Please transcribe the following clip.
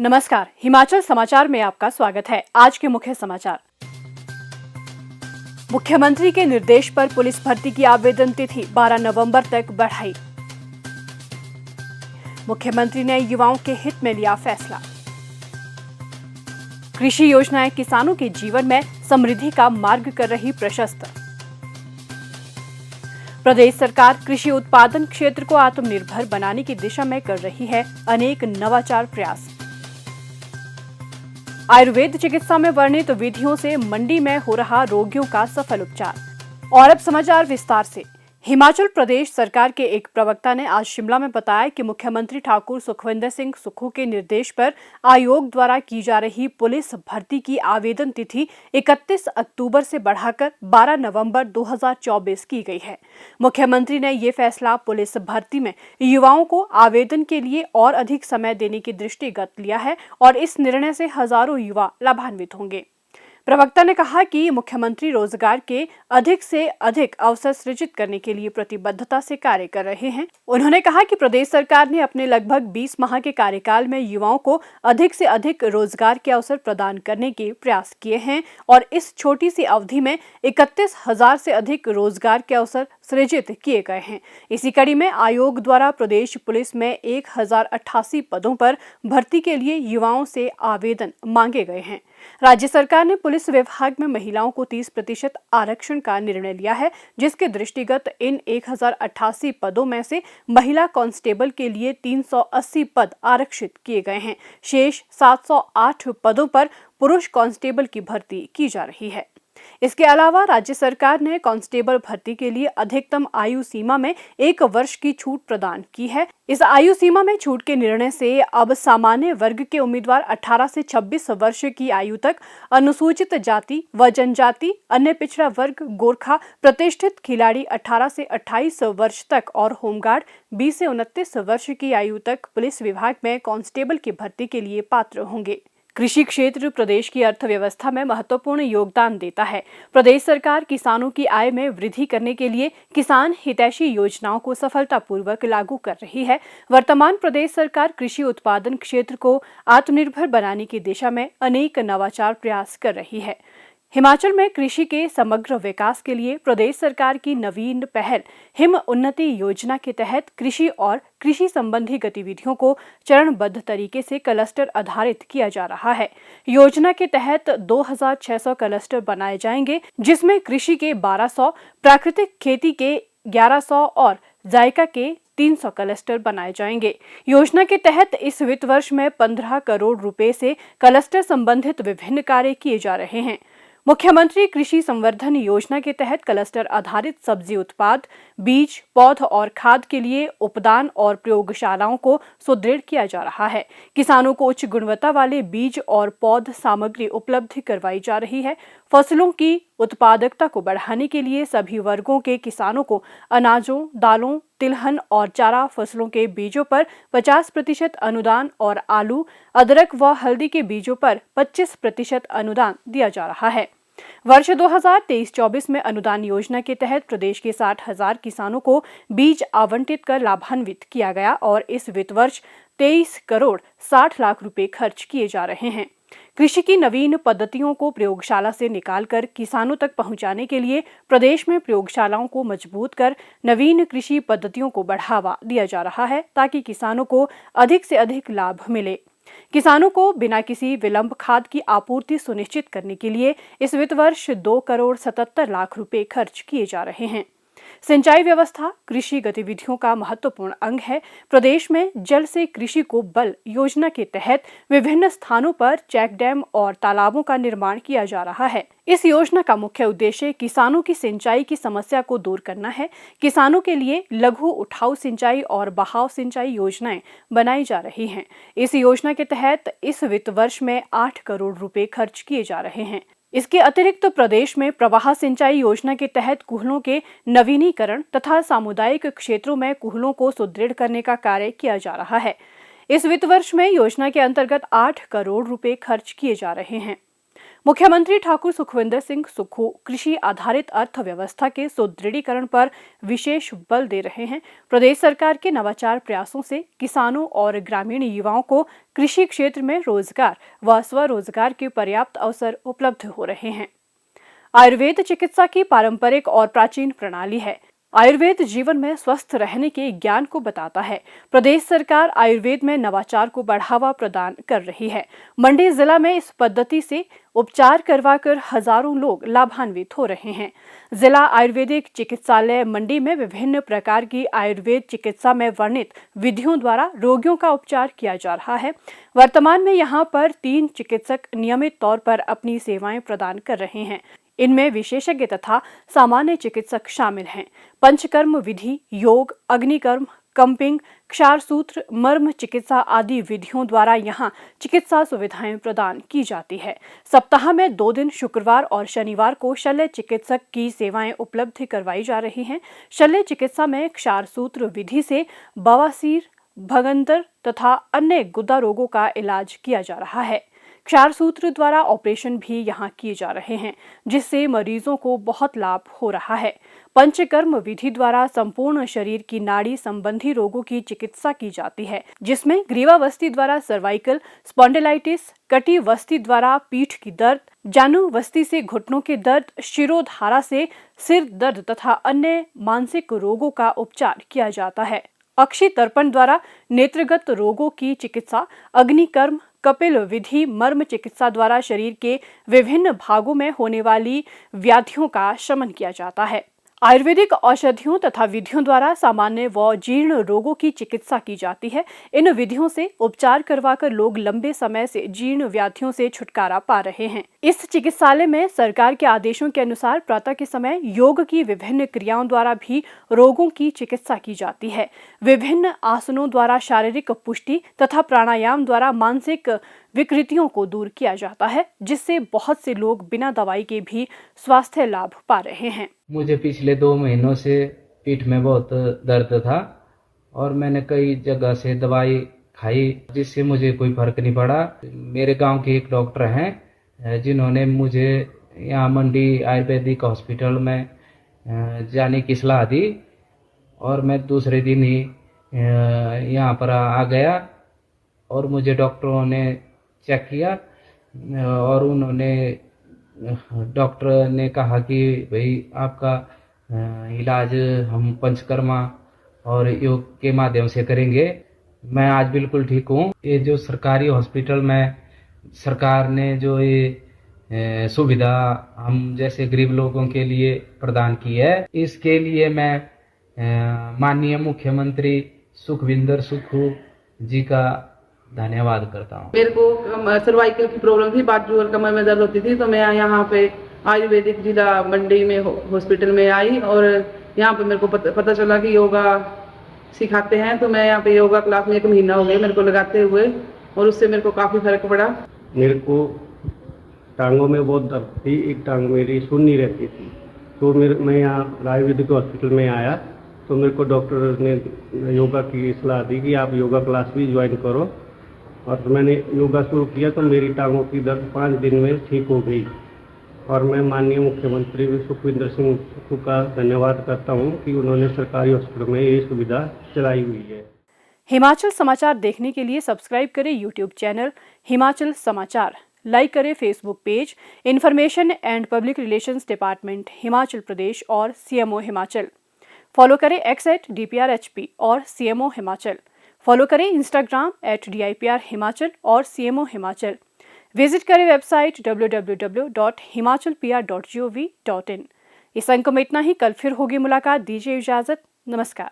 नमस्कार, हिमाचल समाचार में आपका स्वागत है। आज के मुख्य समाचार। मुख्यमंत्री के निर्देश पर पुलिस भर्ती की आवेदन तिथि 12 नवंबर तक बढ़ाई। मुख्यमंत्री ने युवाओं के हित में लिया फैसला। कृषि योजनाएं किसानों के जीवन में समृद्धि का मार्ग कर रही प्रशस्त। प्रदेश सरकार कृषि उत्पादन क्षेत्र को आत्मनिर्भर बनाने की दिशा में कर रही है अनेक नवाचार प्रयास। आयुर्वेद चिकित्सा में वर्णित विधियों से मंडी में हो रहा रोगियों का सफल उपचार। और अब समाचार विस्तार से। हिमाचल प्रदेश सरकार के एक प्रवक्ता ने आज शिमला में बताया कि मुख्यमंत्री ठाकुर सुखविंदर सिंह सुक्खू के निर्देश पर आयोग द्वारा की जा रही पुलिस भर्ती की आवेदन तिथि 31 अक्टूबर से बढ़ाकर 12 नवंबर 2024 की गई है। मुख्यमंत्री ने ये फैसला पुलिस भर्ती में युवाओं को आवेदन के लिए और अधिक समय देने की दृष्टिगत लिया है और इस निर्णय से हजारों युवा लाभान्वित होंगे। प्रवक्ता ने कहा कि मुख्यमंत्री रोजगार के अधिक से अधिक अवसर सृजित करने के लिए प्रतिबद्धता से कार्य कर रहे हैं। उन्होंने कहा कि प्रदेश सरकार ने अपने लगभग 20 माह के कार्यकाल में युवाओं को अधिक से अधिक रोजगार के अवसर प्रदान करने के प्रयास किए हैं और इस छोटी सी अवधि में 31,000 से अधिक रोजगार के अवसर सृजित किए गए हैं। इसी कड़ी में आयोग द्वारा प्रदेश पुलिस में 1088 पदों पर भर्ती के लिए युवाओं से आवेदन मांगे गए हैं। राज्य सरकार ने पुलिस विभाग में महिलाओं को 30% आरक्षण का निर्णय लिया है, जिसके दृष्टिगत इन 1088 पदों में से महिला कांस्टेबल के लिए 380 पद आरक्षित किए गए हैं। शेष 708 पदों पर पुरुष कांस्टेबल की भर्ती की जा रही है। इसके अलावा राज्य सरकार ने कांस्टेबल भर्ती के लिए अधिकतम आयु सीमा में 1 वर्ष की छूट प्रदान की है। इस आयु सीमा में छूट के निर्णय से अब सामान्य वर्ग के उम्मीदवार 18 से 26 वर्ष की आयु तक, अनुसूचित जाति व जनजाति, अन्य पिछड़ा वर्ग, गोरखा, प्रतिष्ठित खिलाड़ी 18 से 28 वर्ष तक और होमगार्ड 20 से 29 वर्ष की आयु तक पुलिस विभाग में कांस्टेबल की भर्ती के लिए पात्र होंगे। कृषि क्षेत्र प्रदेश की अर्थव्यवस्था में महत्वपूर्ण योगदान देता है। प्रदेश सरकार किसानों की आय में वृद्धि करने के लिए किसान हितैषी योजनाओं को सफलतापूर्वक लागू कर रही है। वर्तमान प्रदेश सरकार कृषि उत्पादन क्षेत्र को आत्मनिर्भर बनाने की दिशा में अनेक नवाचार प्रयास कर रही है। हिमाचल में कृषि के समग्र विकास के लिए प्रदेश सरकार की नवीन पहल हिम उन्नति योजना के तहत कृषि और कृषि संबंधी गतिविधियों को चरणबद्ध तरीके से क्लस्टर आधारित किया जा रहा है। योजना के तहत 2600 क्लस्टर बनाए जाएंगे, जिसमें कृषि के 1200, प्राकृतिक खेती के 1100 और जायका के 300 क्लस्टर बनाए जाएंगे। योजना के तहत इस वित्त वर्ष में 15 करोड़ रुपए से क्लस्टर संबंधित विभिन्न कार्य किए जा रहे हैं। मुख्यमंत्री कृषि संवर्धन योजना के तहत क्लस्टर आधारित सब्जी उत्पाद, बीज, पौध और खाद के लिए उपदान और प्रयोगशालाओं को सुदृढ़ किया जा रहा है। किसानों को उच्च गुणवत्ता वाले बीज और पौध सामग्री उपलब्ध करवाई जा रही है। फसलों की उत्पादकता को बढ़ाने के लिए सभी वर्गों के किसानों को अनाजों, दालों, तिलहन और चारा फसलों के बीजों पर 50% अनुदान और आलू, अदरक व हल्दी के बीजों पर 25% अनुदान दिया जा रहा है। वर्ष 2023-24 में अनुदान योजना के तहत प्रदेश के 60,000 किसानों को बीज आवंटित कर लाभान्वित किया गया और इस वित्त वर्ष 23 करोड़ 60 लाख रुपए खर्च किए जा रहे हैं। कृषि की नवीन पद्धतियों को प्रयोगशाला से निकालकर किसानों तक पहुंचाने के लिए प्रदेश में प्रयोगशालाओं को मजबूत कर नवीन कृषि पद्धतियों को बढ़ावा दिया जा रहा है, ताकि किसानों को अधिक से अधिक लाभ मिले। किसानों को बिना किसी विलंब खाद की आपूर्ति सुनिश्चित करने के लिए इस वित्त वर्ष 2 करोड़ 77 लाख रुपए खर्च किए जा रहे हैं। सिंचाई व्यवस्था कृषि गतिविधियों का महत्वपूर्ण अंग है। प्रदेश में जल से कृषि को बल योजना के तहत विभिन्न स्थानों पर चेक डैम और तालाबों का निर्माण किया जा रहा है। इस योजना का मुख्य उद्देश्य किसानों की सिंचाई की समस्या को दूर करना है। किसानों के लिए लघु उठाऊ सिंचाई और बहाव सिंचाई योजनाएं बनाई जा रही हैं। इस योजना के तहत इस वित्त वर्ष में 8 करोड़ रुपए खर्च किए जा रहे हैं। इसके अतिरिक्त प्रदेश में प्रवाह सिंचाई योजना के तहत कूहलों के नवीनीकरण तथा सामुदायिक क्षेत्रों में कूहलों को सुदृढ़ करने का कार्य किया जा रहा है। इस वित्त वर्ष में योजना के अंतर्गत 8 करोड़ रुपए खर्च किए जा रहे हैं। मुख्यमंत्री ठाकुर सुखविंदर सिंह सुक्खू कृषि आधारित अर्थव्यवस्था के सुदृढ़ीकरण पर विशेष बल दे रहे हैं। प्रदेश सरकार के नवाचार प्रयासों से किसानों और ग्रामीण युवाओं को कृषि क्षेत्र में रोजगार व स्वरोजगार के पर्याप्त अवसर उपलब्ध हो रहे हैं। आयुर्वेद चिकित्सा की पारंपरिक और प्राचीन प्रणाली है। आयुर्वेद जीवन में स्वस्थ रहने के ज्ञान को बताता है। प्रदेश सरकार आयुर्वेद में नवाचार को बढ़ावा प्रदान कर रही है। मंडी जिला में इस पद्धति से उपचार करवाकर हजारों लोग लाभान्वित हो रहे हैं। जिला आयुर्वेदिक चिकित्सालय मंडी में विभिन्न प्रकार की आयुर्वेद चिकित्सा में वर्णित विधियों द्वारा रोगियों का उपचार किया जा रहा है। वर्तमान में यहाँ पर 3 चिकित्सक नियमित तौर पर अपनी सेवाएं प्रदान कर रहे हैं। इनमें विशेषज्ञ तथा सामान्य चिकित्सक शामिल हैं। पंचकर्म विधि, योग, अग्निकर्म, कंपिंग, क्षार सूत्र, मर्म चिकित्सा आदि विधियों द्वारा यहाँ चिकित्सा सुविधाएं प्रदान की जाती है। सप्ताह में 2 दिन शुक्रवार और शनिवार को शल्य चिकित्सक की सेवाएं उपलब्ध करवाई जा रही हैं। शल्य चिकित्सा में क्षार सूत्र विधि से बवासीर, भगंदर तथा अन्य गुदा रोगों का इलाज किया जा रहा है। क्षार सूत्र द्वारा ऑपरेशन भी यहाँ किए जा रहे हैं, जिससे मरीजों को बहुत लाभ हो रहा है। पंचकर्म विधि द्वारा संपूर्ण शरीर की नाड़ी संबंधी रोगों की चिकित्सा की जाती है, जिसमें ग्रीवावस्थी द्वारा सर्वाइकल स्पॉन्डिलाइटिस, कटिवस्थि द्वारा पीठ की दर्द, जानुवस्थि से घुटनों के दर्द, शिरोधारा से सिर दर्द तथा अन्य मानसिक रोगों का उपचार किया जाता है। अक्षि तर्पण द्वारा नेत्रगत रोगों की चिकित्सा, अग्निकर्म, कपिल विधि, मर्म चिकित्सा द्वारा शरीर के विभिन्न भागों में होने वाली व्याधियों का शमन किया जाता है। आयुर्वेदिक औषधियों तथा विधियों द्वारा सामान्य व जीर्ण रोगों की चिकित्सा की जाती है। इन विधियों से उपचार करवाकर लोग लंबे समय से जीर्ण व्याधियों से छुटकारा पा रहे हैं। इस चिकित्सालय में सरकार के आदेशों के अनुसार प्रातः के समय योग की विभिन्न क्रियाओं द्वारा भी रोगों की चिकित्सा की जाती है। विभिन्न आसनों द्वारा शारीरिक पुष्टि तथा प्राणायाम द्वारा मानसिक विकृतियों को दूर किया जाता है, जिससे बहुत से लोग बिना दवाई के भी स्वास्थ्य लाभ पा रहे हैं। मुझे पिछले 2 महीनों से पीठ में बहुत दर्द था और मैंने कई जगह से दवाई खाई, जिससे मुझे कोई फर्क नहीं पड़ा। मेरे गांव के एक डॉक्टर हैं जिन्होंने मुझे यहाँ मंडी आयुर्वेदिक हॉस्पिटल में जाने की सलाह दी और मैं दूसरे दिन ही यहाँ पर आ गया और मुझे डॉक्टरों ने चेक किया और डॉक्टर ने कहा कि भाई आपका इलाज हम पंचकर्मा और योग के माध्यम से करेंगे। मैं आज बिल्कुल ठीक हूँ। ये जो सरकारी हॉस्पिटल में सरकार ने जो ये सुविधा हम जैसे गरीब लोगों के लिए प्रदान की है, इसके लिए मैं माननीय मुख्यमंत्री सुखविंदर सुक्खू जी का धन्यवाद करता हूँ। मेरे को सर्वाइकल की प्रॉब्लम थी, बाजू और कमर में दर्द होती थी, तो मैं यहाँ पे आयुर्वेदिक जिला मंडी में हॉस्पिटल में आई और यहाँ पे मेरे को पता चला कि योगा सिखाते हैं। तो मैं यहाँ पे योगा क्लास में 1 महीना हो गया मेरे को लगाते हुए और उससे मेरे को काफ़ी फर्क पड़ा। मेरे को टांगों में बहुत दर्द थी, एक टांग मेरी सुन नहीं रहती थी। तो मैं यहाँ आयुर्वेदिक हॉस्पिटल में आया तो मेरे को डॉक्टर ने योगा की सलाह दी कि आप योगा क्लास भी ज्वाइन करो और मैंने योगा शुरू किया तो मेरी टांगों की दर्द 5 दिन में ठीक हो गई। और मैं माननीय मुख्यमंत्री सुखविंदर सिंह सुक्खू का धन्यवाद करता हूं कि उन्होंने सरकारी हॉस्पिटल में ये सुविधा चलाई हुई है। हिमाचल समाचार देखने के लिए सब्सक्राइब करें यूट्यूब चैनल हिमाचल समाचार, लाइक करें Facebook page information and public relations department Himachal Pradesh और सीएमओ हिमाचल। फॉलो करें x@DPRHP और सीएमओ हिमाचल। फॉलो करें इंस्टाग्राम @DIPR हिमाचल और सीएमओ हिमाचल। विजिट करें वेबसाइट www.himachalpr.gov.in। इस अंक में इतना ही। कल फिर होगी मुलाकात। दीजिए इजाजत। नमस्कार।